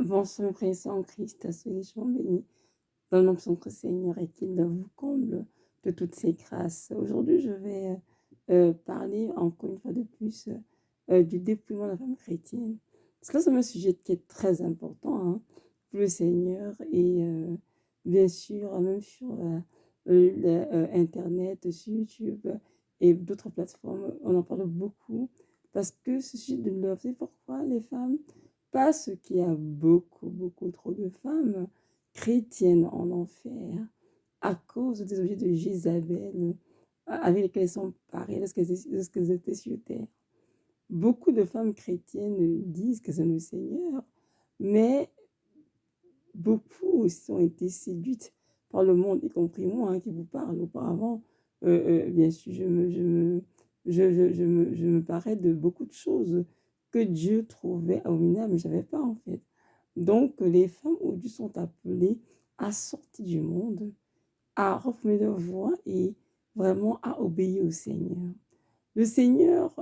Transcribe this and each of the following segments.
Bonsoir, mes frères et sœurs en Christ, soyez richement bénis dans le nom de notre Seigneur et qu'il vous comble de toutes ses grâces. Aujourd'hui, je vais parler encore une fois de plus du dépouillement de la femme chrétienne. Cela, c'est un sujet qui est très important hein, pour le Seigneur et bien sûr, même sur Internet, sur YouTube et d'autres plateformes, on en parle beaucoup parce que ce sujet de l'œuvre, c'est pourquoi les femmes parce qu'il y a beaucoup, beaucoup trop de femmes chrétiennes en enfer à cause des objets de Jézabel avec lesquels elles sont parées lorsqu'elles étaient sur terre. Beaucoup de femmes chrétiennes disent que c'est le Seigneur, mais beaucoup aussi ont été séduites par le monde, y compris moi qui vous parle auparavant. Bien sûr, je me parais de beaucoup de choses que Dieu trouvait abominables, mais je ne savais pas en fait. Donc, les femmes aujourd'hui sont appelées à sortir du monde, à reformer leur voix et vraiment à obéir au Seigneur. Le Seigneur,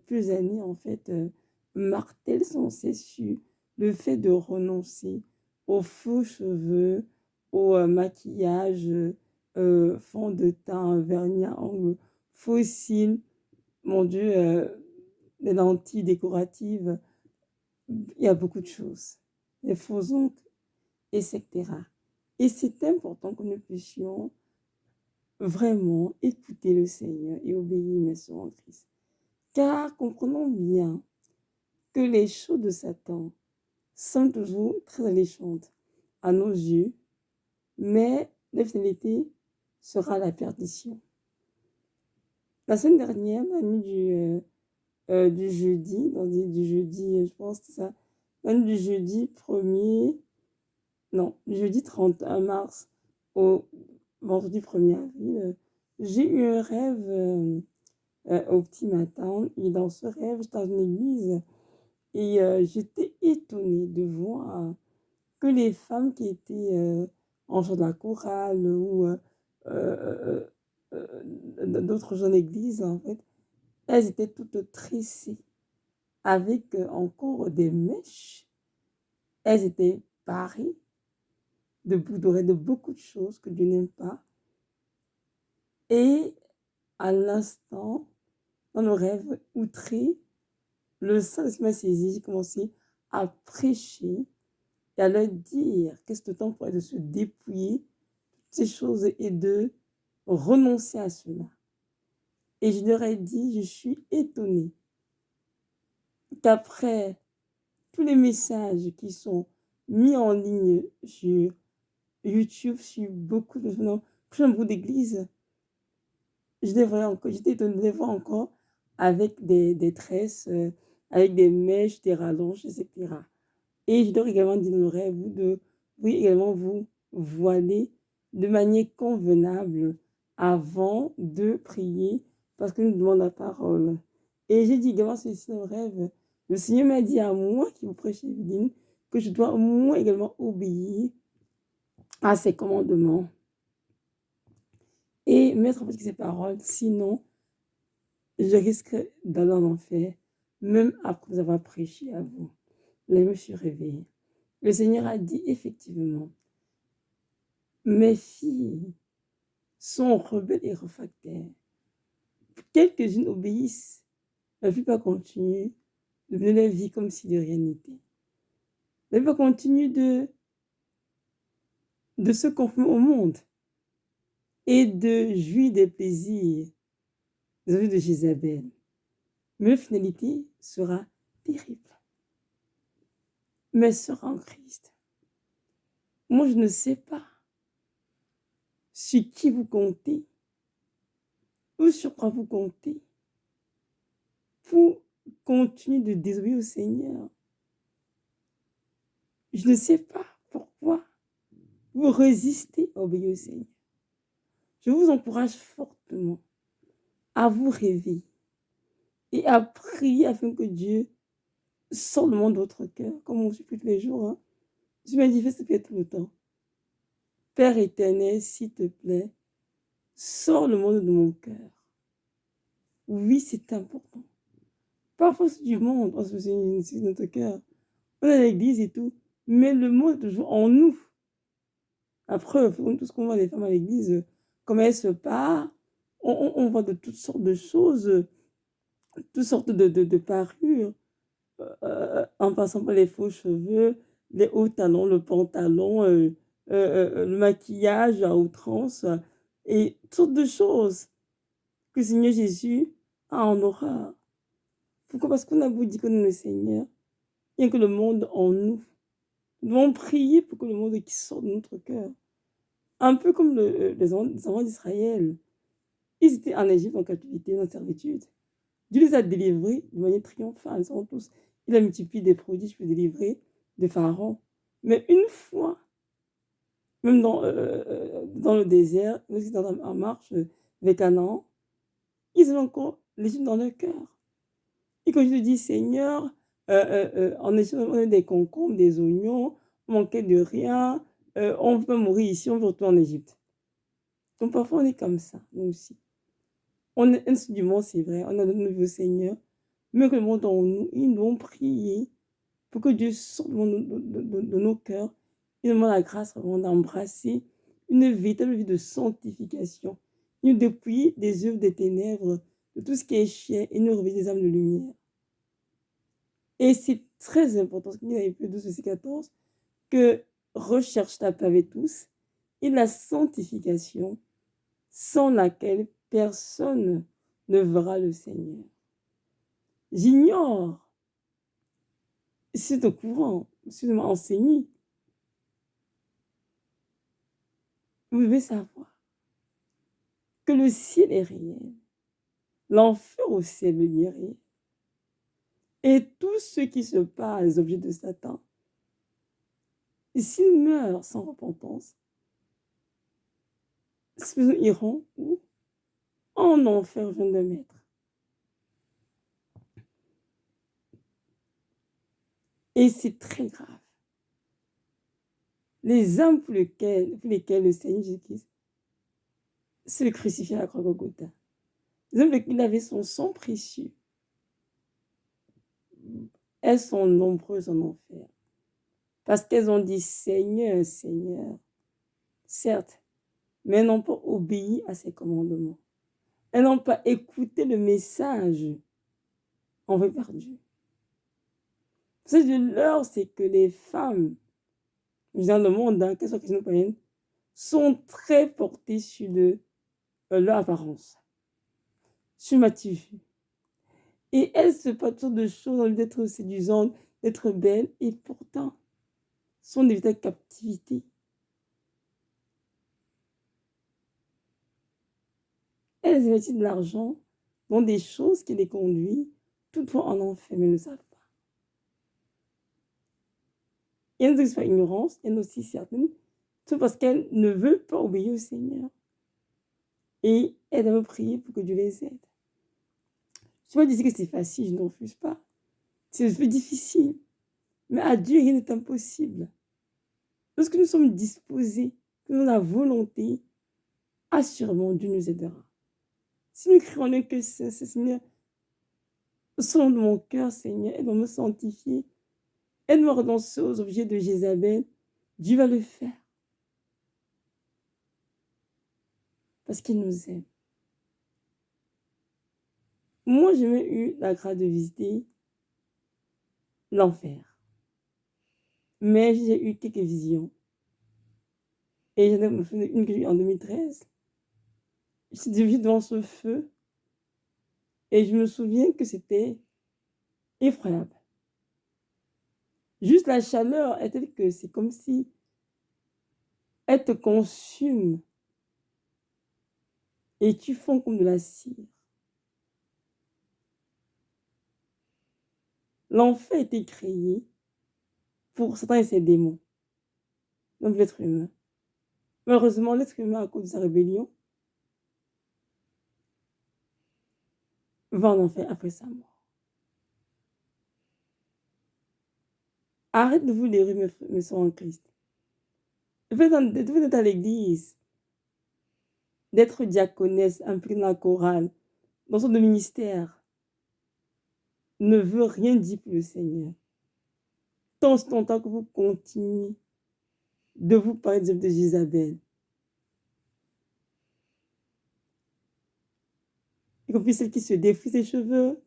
plus années, en fait, martèle sans cesse sur le fait de renoncer aux faux cheveux, au maquillage, fond de teint, vernis à ongles, faux cils, mon Dieu, les lentilles décoratives, il y a beaucoup de choses, les faux ongles, etc. Et c'est important que nous puissions vraiment écouter le Seigneur et obéir, mes sœurs en Christ. Car comprenons bien que les choses de Satan sont toujours très alléchantes à nos yeux, mais la finalité sera la perdition. La semaine dernière, la nuit du jeudi, du jeudi, je pense que c'est ça, la nuit du jeudi 1er, non, du jeudi 31 mars au vendredi 1er avril, j'ai eu un rêve au petit matin. Et dans ce rêve, j'étais dans une église et j'étais étonnée de voir que les femmes qui étaient en chant de la chorale ou euh, d'autres gens d'église, en fait, elles étaient toutes tressées avec encore des mèches. Elles étaient parées de beaucoup de choses que Dieu n'aime pas. Et à l'instant, dans le rêve outré, le Saint-Esprit m'a saisi, j'ai commencé à prêcher et à leur dire qu'est-ce que le temps pourrait de se dépouiller de ces choses et de renoncer à cela. Et je leur ai dit, je suis étonnée qu'après tous les messages qui sont mis en ligne sur YouTube, sur beaucoup d'églises, j'étais étonnée de les voir encore avec des tresses, avec des mèches, des rallonges, etc. Et je dois également dire dans le rêve, vous pouvez également vous voiler de manière convenable avant de prier parce que nous demandons la parole. Et j'ai dit également ceci dans le rêve. Le Seigneur m'a dit à moi qui vous prêche, Evelyne, que je dois moi également obéir à ses commandements et mettre en pratique ses paroles. Sinon, je risque d'aller en enfer, même après vous avoir prêché à vous. Là, je me suis réveillée. Le Seigneur a dit effectivement, mes filles sont rebelles et réfractaires. Quelques-unes obéissent, la plupart continuent de mener la vie comme si de rien n'était. La plupart continuent de se conformer au monde et de jouir des plaisirs des objets de Jézabel. Mais la finalité sera terrible. Mes sœurs en Christ, moi je ne sais pas sur qui vous comptez ou sur quoi vous comptez pour continuer de désobéir au Seigneur. Je ne sais pas pourquoi vous résistez à obéir au Seigneur. Je vous encourage fortement à vous réveiller et à prier afin que Dieu sorte le monde de votre cœur, comme on supplie tous les jours. Hein. Je manifeste tout le temps. Père éternel, s'il te plaît, sors le monde de mon cœur. Oui, c'est important. Parfois, c'est du monde, on se fait notre cœur. On est à l'église et tout, mais le monde est toujours en nous. Après, tout ce qu'on voit des femmes à l'église, comment elles se parlent, on voit de toutes sortes de choses, toutes sortes de parures, en passant par les faux cheveux, les hauts talons, le pantalon, le maquillage à outrance, et toutes sortes de choses que le Seigneur Jésus a en horreur. Pourquoi? Parce qu'on a beau dire qu'on est le Seigneur, il n'y a que le monde en nous. Nous devons prier pour que le monde qui sort de notre cœur. Un peu comme les enfants d'Israël. Ils étaient en Égypte en captivité, en servitude. Dieu les a délivrés de manière triomphale. Ils sont tous. Il a multiplié des prodiges pour délivrer de Pharaon. Mais une fois, même dans le désert, lorsqu'ils étaient en marche avec Canaan, ils ont encore l'Égypte dans leur cœur. Et quand je te dis, Seigneur, en Égypte, on a des concombres, des oignons, on manquait de rien, on veut pas mourir ici, on veut retourner en Égypte. Donc parfois, on est comme ça, nous aussi. On est insidieusement, c'est vrai, on a notre nouveau Seigneur, mais que le monde en nous, ils nous ont prié pour que Dieu sorte de nos cœurs et nous demande la grâce vraiment d'embrasser une véritable vie de sanctification, nous dépouiller des œuvres des ténèbres, de tout ce qui est chair et nous réveiller des âmes de lumière. Et c'est très important, ce qu'il y a dans Hébreux 12, verset 14, que recherche ta paix avec tous et la sanctification sans laquelle personne ne verra le Seigneur. J'ignore, si c'est au courant, si tu m'as enseigné, vous devez savoir que le ciel est réel, l'enfer aussi est réel, et tous ceux qui se parlent des objets de Satan, s'ils meurent sans repentance, ils iront où? En enfer, vient de mettre. Et c'est très grave. Les âmes pour lesquelles le Seigneur Jésus-Christ se crucifié à la croix Golgotha, les âmes pour lesquelles il avait son sang précieux, elles sont nombreuses en enfer. Parce qu'elles ont dit Seigneur, Seigneur, certes, mais elles n'ont pas obéi à ses commandements. Elles n'ont pas écouté le message envoyé par Dieu. Ce que de l'heure, c'est que les femmes, dans le monde, qu'elles soient chrétiennes ou païennes, sont très portées sur leur apparence, sur ma vue. Et elles se passent toutes de choses, envie d'être séduisantes, d'être belles, et pourtant, sont des véritables captivités. Elles investissent de l'argent dans des choses qui les conduisent toutefois en enfer, mais elles ne le savent pas. Il y en a qui sont ignorance, il y en a aussi certaines, tout parce qu'elles ne veulent pas obéir au Seigneur. Et elles doivent prier pour que Dieu les aide. Je ne vais pas dire que c'est facile, je ne refuse pas. C'est un peu difficile. Mais à Dieu, rien n'est impossible. Lorsque nous sommes disposés, que nous avons la volonté, assurément Dieu nous aidera. Si nous crions que c'est Seigneur, au sein de mon cœur, Seigneur, aide-moi à me sanctifier, aide-moi à renoncer aux objets de Jézabel, Dieu va le faire. Parce qu'il nous aime. Moi, j'ai même eu la grâce de visiter l'enfer. Mais j'ai eu quelques visions. Et j'en ai fait une que j'ai eue en 2013. J'étais devant ce feu. Et je me souviens que c'était effroyable. Juste la chaleur est telle que c'est comme si elle te consume. Et tu fonds comme de la cire. L'enfer a été créé pour Satan et ses démons. Donc l'être humain. Malheureusement, l'être humain, à cause de sa rébellion, va en enfer après sa mort. Arrête de vous lérer, mes soeurs en Christ. Le fait d'être à l'église, d'être diaconesse, impliquée dans la chorale, dans son ministère, ne veut rien dire pour le Seigneur. tant si longtemps que vous continuez de vous parler de Jézabel. Y compris celle qui se défrise les cheveux,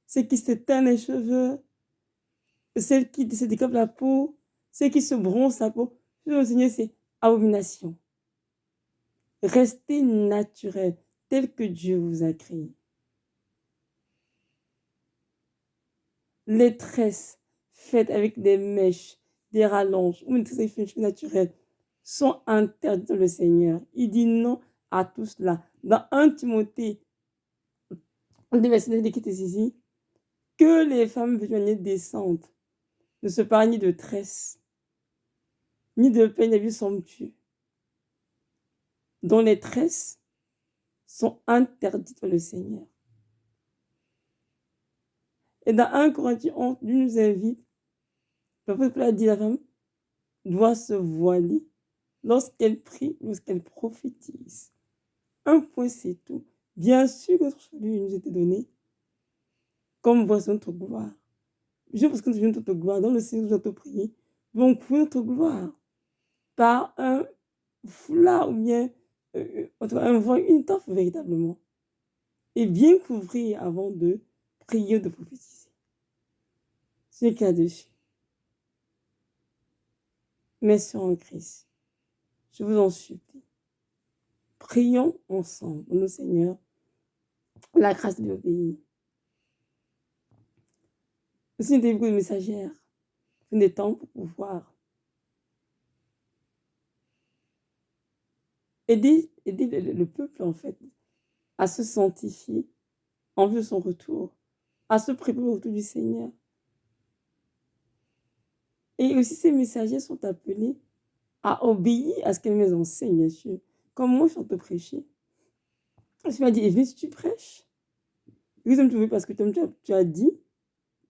celle qui se teint les cheveux, celle qui se décope la peau, celle qui se bronze la peau. Le Seigneur, c'est abomination. Restez naturel, tel que Dieu vous a créé. Les tresses faites avec des mèches, des rallonges ou une tresse avec une cheveux naturelle sont interdites dans le Seigneur. Il dit non à tout cela. Dans 1 Timothée, le verset 9 qui est ici, que les femmes vétérinaires décentes ne se parlent ni de tresses, ni de peines à vue somptueux, dont les tresses sont interdites par le Seigneur. Et dans 1 Corinthiens 11, Dieu nous invite, parfois Paul a dit la femme doit se voiler lorsqu'elle prie, lorsqu'elle prophétise. Un point, c'est tout. Bien sûr que notre salut nous était donné comme voici notre gloire. Je pense que nous avons notre gloire dans le Seigneur, nous avons prié. Donc, pour notre gloire, par un foulard ou bien un voile, une toffe véritablement. Et bien couvrir avant de prier, de prophétiser. C'est le cas dessus. Mes sœurs en Christ, je vous en supplie. Prions ensemble, nos Seigneur, la grâce de l'obéir. Aussi, des beaucoup de messagères, des temps pour pouvoir aider le peuple, en fait, à se sanctifier en vue de son retour, à se préparer au retour du Seigneur. Et aussi, ces messagers sont appelés à obéir à ce qu'elles me enseignent, bien sûr. Comme moi, je suis en train de prêcher. Je m'as dit, et si tu prêches, oui, parce que comme tu as dit,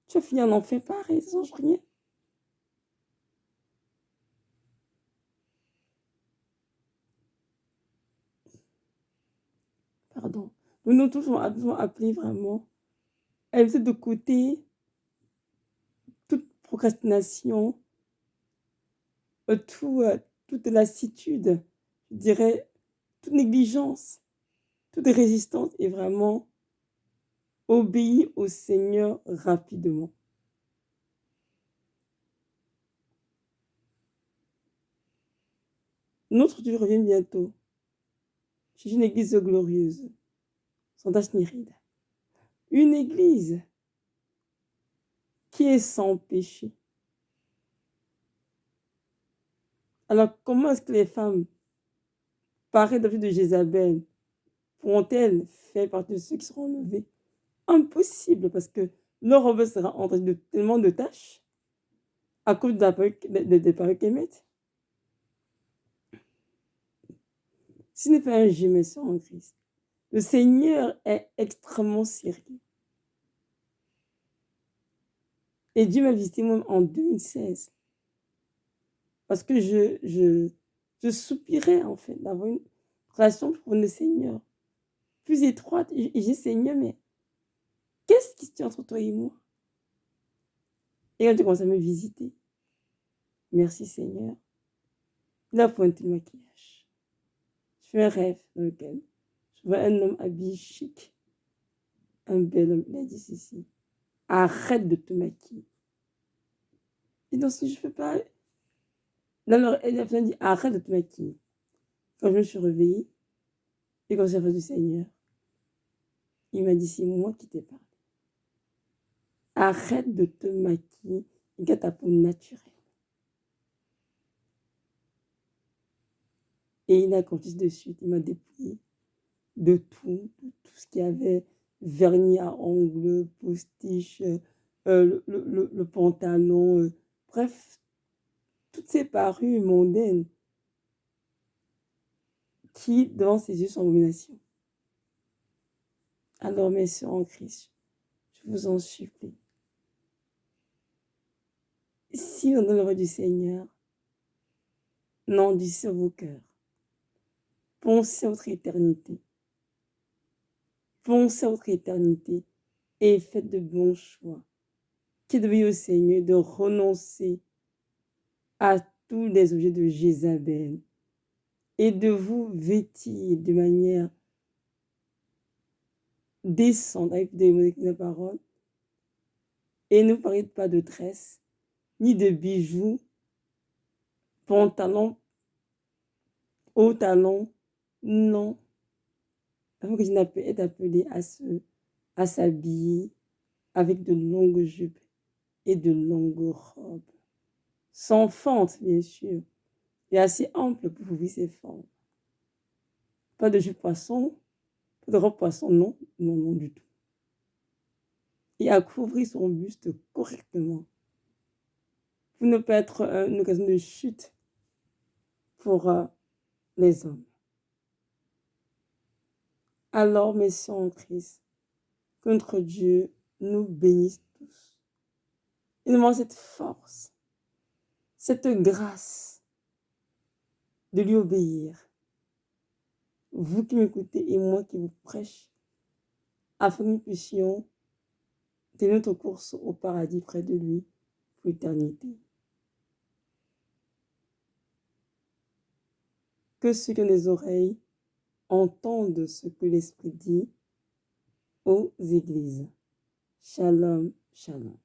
tu as fini en enfer pareil, ça ne change rien. Pardon. Nous tous sommes appelés vraiment à mettre de côté toute procrastination, toute lassitude, je dirais, toute négligence, toute résistance et vraiment obéir au Seigneur rapidement. Notre Dieu revient bientôt. C'est une église glorieuse, sans tache ni ride. Une église qui est sans péché. Alors, comment est-ce que les femmes, pareilles dans de Jézabel, pourront-elles faire partie de ceux qui seront enlevés? Impossible, parce que leur robe sera entrée de tellement de tâches à cause des perruques qu'elles mettent. Ce n'est pas un jeu, mais c'est en Christ. Le Seigneur est extrêmement sérieux. Et Dieu m'a visité moi en 2016. Parce que je soupirais, en fait, d'avoir une relation pour le Seigneur plus étroite. Et j'ai Seigneur, mais qu'est-ce qui se tient entre toi et moi? Et quand tu commences à me visiter, merci Seigneur, il a pointé le maquillage. Je fais un rêve dans lequel je vois un homme habillé chic, un bel homme. Il a dit ceci, arrête de te maquiller. Et donc si je ne fais pas... Alors, il a dit, arrête de te maquiller. Quand je me suis réveillée, et quand j'ai fait du Seigneur, il m'a dit, c'est moi qui t'ai parlé. Arrête de te maquiller et garde ta peau naturelle. Et il a confié de suite, il m'a dépouillé de tout ce qu'il y avait, vernis à ongles, postiche, le pantalon, bref, toutes ces parures mondaines qui, devant ses yeux, sont abomination. Alors, mes sœurs en Christ, je vous en supplie, si vous entendez la voix du Seigneur, n'endurcissez vos cœurs. Pensez à votre éternité. Pensez à votre éternité et faites de bons choix. qui est d'obéir au Seigneur, de renoncer à tous les objets de Jézabel et de vous vêtir de manière décente avec de la parole et ne parlez pas de tresse, ni de bijoux, pantalons, hauts talons, non. Afin que je n'être appelé à s'habiller avec de longues jupes et de longues robes. Sans fente, bien sûr, et assez ample pour couvrir ses formes. Pas de jupe poisson, pas de robe poisson, non, non, non du tout. Et à couvrir son buste correctement pour ne pas être une occasion de chute pour les hommes. Alors, mes sœurs en Christ, que notre Dieu nous bénisse tous. Et nous demande cette force, cette grâce de lui obéir. Vous qui m'écoutez et moi qui vous prêche, afin que nous puissions tenir notre course au paradis près de lui pour l'éternité. Que ceux qui ont des oreilles entendent ce que l'Esprit dit aux églises. Shalom, shalom.